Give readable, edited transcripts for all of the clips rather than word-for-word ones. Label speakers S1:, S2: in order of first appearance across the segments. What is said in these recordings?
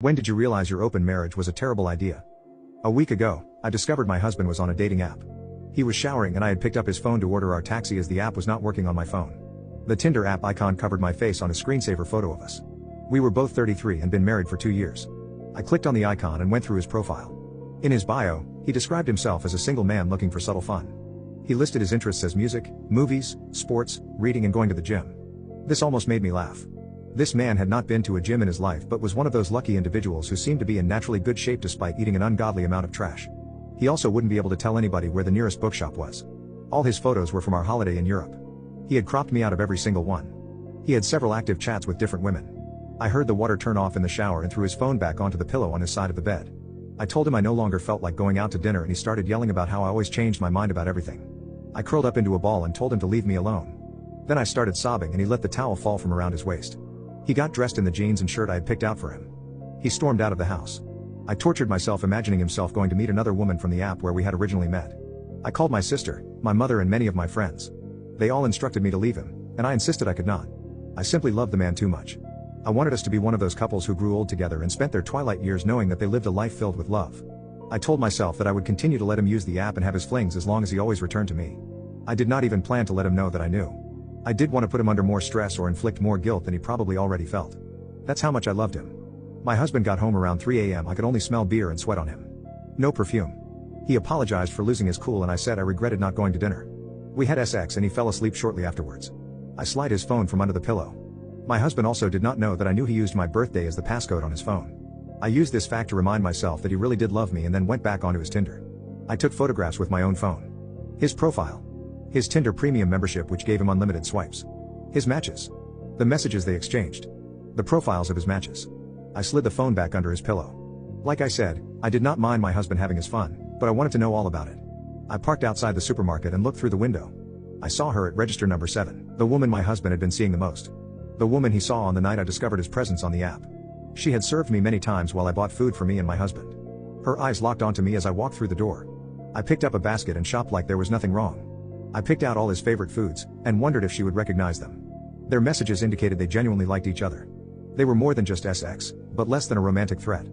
S1: When did you realize your open marriage was a terrible idea? A week ago, I discovered my husband was on a dating app. He was showering and I had picked up his phone to order our taxi as the app was not working on my phone. The Tinder app icon covered my face on a screensaver photo of us. We were both 33 and been married for 2 years. I clicked on the icon and went through his profile. In his bio, he described himself as a single man looking for subtle fun. He listed his interests as music, movies, sports, reading and going to the gym. This almost made me laugh. This man had not been to a gym in his life but was one of those lucky individuals who seemed to be in naturally good shape despite eating an ungodly amount of trash. He also wouldn't be able to tell anybody where the nearest bookshop was. All his photos were from our holiday in Europe. He had cropped me out of every single one. He had several active chats with different women. I heard the water turn off in the shower and threw his phone back onto the pillow on his side of the bed. I told him I no longer felt like going out to dinner and he started yelling about how I always changed my mind about everything. I curled up into a ball and told him to leave me alone. Then I started sobbing and he let the towel fall from around his waist. He got dressed in the jeans and shirt I had picked out for him. He stormed out of the house. I tortured myself imagining himself going to meet another woman from the app where we had originally met. I called my sister, my mother and many of my friends. They all instructed me to leave him, and I insisted I could not. I simply loved the man too much. I wanted us to be one of those couples who grew old together and spent their twilight years knowing that they lived a life filled with love. I told myself that I would continue to let him use the app and have his flings as long as he always returned to me. I did not even plan to let him know that I knew. I did want to put him under more stress or inflict more guilt than he probably already felt. That's how much I loved him. My husband got home around 3 a.m. I could only smell beer and sweat on him. No perfume. He apologized for losing his cool and I said I regretted not going to dinner. We had sex and he fell asleep shortly afterwards. I slid his phone from under the pillow. My husband also did not know that I knew he used my birthday as the passcode on his phone. I used this fact to remind myself that he really did love me and then went back onto his Tinder. I took photographs with my own phone. His profile. His Tinder premium membership which gave him unlimited swipes. His matches. The messages they exchanged. The profiles of his matches. I slid the phone back under his pillow. Like I said, I did not mind my husband having his fun, but I wanted to know all about it. I parked outside the supermarket and looked through the window. I saw her at register number 7, the woman my husband had been seeing the most. The woman he saw on the night I discovered his presence on the app. She had served me many times while I bought food for me and my husband. Her eyes locked onto me as I walked through the door. I picked up a basket and shopped like there was nothing wrong. I picked out all his favorite foods, and wondered if she would recognize them. Their messages indicated they genuinely liked each other. They were more than just sex, but less than a romantic threat.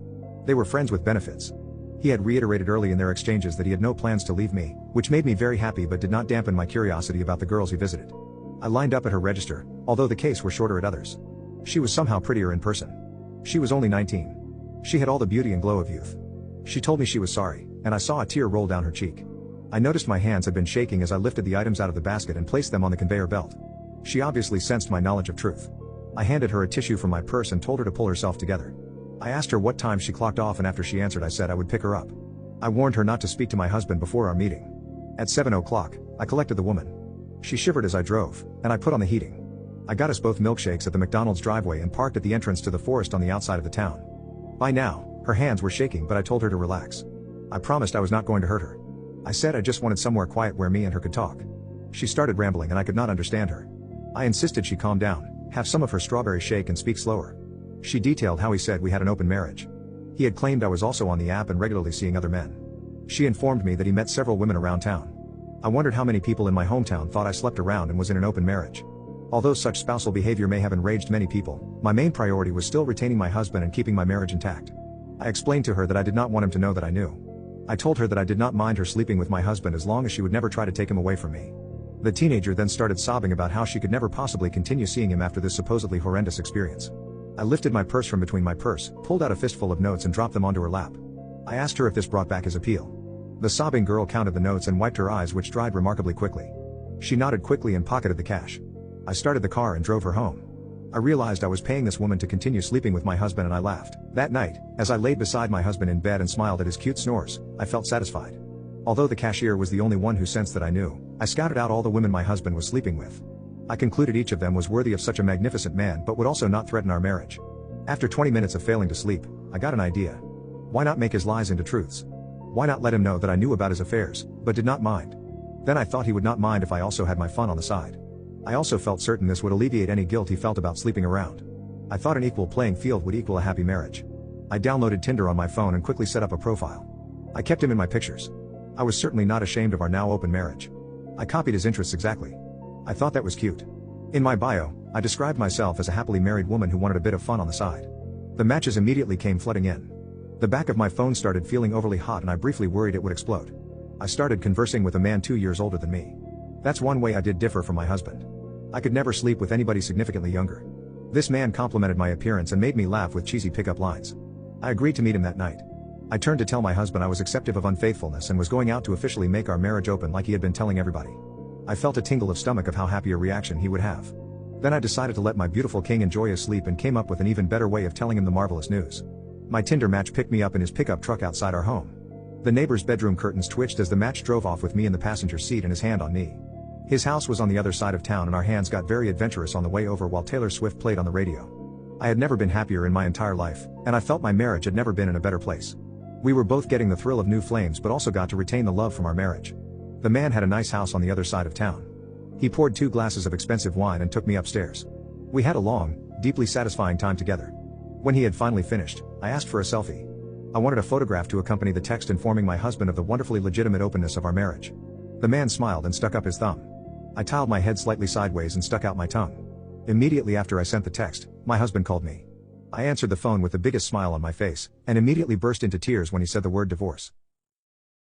S1: They were friends with benefits. He had reiterated early in their exchanges that he had no plans to leave me, which made me very happy but did not dampen my curiosity about the girls he visited. I lined up at her register, although the case were shorter at others. She was somehow prettier in person. She was only 19. She had all the beauty and glow of youth. She told me she was sorry, and I saw a tear roll down her cheek. I noticed my hands had been shaking as I lifted the items out of the basket and placed them on the conveyor belt. She obviously sensed my knowledge of truth. I handed her a tissue from my purse and told her to pull herself together. I asked her what time she clocked off and after she answered I said I would pick her up. I warned her not to speak to my husband before our meeting. At 7 o'clock, I collected the woman. She shivered as I drove, and I put on the heating. I got us both milkshakes at the McDonald's driveway and parked at the entrance to the forest on the outside of the town. By now, her hands were shaking but I told her to relax. I promised I was not going to hurt her. I said I just wanted somewhere quiet where me and her could talk. She started rambling and I could not understand her. I insisted she calm down, have some of her strawberry shake and speak slower. She detailed how he said we had an open marriage. He had claimed I was also on the app and regularly seeing other men. She informed me that he met several women around town. I wondered how many people in my hometown thought I slept around and was in an open marriage. Although such spousal behavior may have enraged many people, my main priority was still retaining my husband and keeping my marriage intact. I explained to her that I did not want him to know that I knew. I told her that I did not mind her sleeping with my husband as long as she would never try to take him away from me. The teenager then started sobbing about how she could never possibly continue seeing him after this supposedly horrendous experience. I lifted my purse from between my purse, pulled out a fistful of notes and dropped them onto her lap. I asked her if this brought back his appeal. The sobbing girl counted the notes and wiped her eyes which dried remarkably quickly. She nodded quickly and pocketed the cash. I started the car and drove her home. I realized I was paying this woman to continue sleeping with my husband and I laughed. That night, as I laid beside my husband in bed and smiled at his cute snores, I felt satisfied. Although the cashier was the only one who sensed that I knew, I scouted out all the women my husband was sleeping with. I concluded each of them was worthy of such a magnificent man but would also not threaten our marriage. After 20 minutes of failing to sleep, I got an idea. Why not make his lies into truths? Why not let him know that I knew about his affairs, but did not mind? Then I thought he would not mind if I also had my fun on the side. I also felt certain this would alleviate any guilt he felt about sleeping around. I thought an equal playing field would equal a happy marriage. I downloaded Tinder on my phone and quickly set up a profile. I kept him in my pictures. I was certainly not ashamed of our now open marriage. I copied his interests exactly. I thought that was cute. In my bio, I described myself as a happily married woman who wanted a bit of fun on the side. The matches immediately came flooding in. The back of my phone started feeling overly hot and I briefly worried it would explode. I started conversing with a man 2 years older than me. That's one way I did differ from my husband. I could never sleep with anybody significantly younger. This man complimented my appearance and made me laugh with cheesy pickup lines. I agreed to meet him that night. I turned to tell my husband I was acceptive of unfaithfulness and was going out to officially make our marriage open like he had been telling everybody. I felt a tingle of stomach of how happy a reaction he would have. Then I decided to let my beautiful king enjoy his sleep and came up with an even better way of telling him the marvelous news. My Tinder match picked me up in his pickup truck outside our home. The neighbor's bedroom curtains twitched as the match drove off with me in the passenger seat and his hand on me. His house was on the other side of town and our hands got very adventurous on the way over while Taylor Swift played on the radio. I had never been happier in my entire life, and I felt my marriage had never been in a better place. We were both getting the thrill of new flames but also got to retain the love from our marriage. The man had a nice house on the other side of town. He poured 2 glasses of expensive wine and took me upstairs. We had a long, deeply satisfying time together. When he had finally finished, I asked for a selfie. I wanted a photograph to accompany the text informing my husband of the wonderfully legitimate openness of our marriage. The man smiled and stuck up his thumb. I tiled my head slightly sideways and stuck out my tongue. Immediately after I sent the text, my husband called me. I answered the phone with the biggest smile on my face, and immediately burst into tears when he said the word divorce.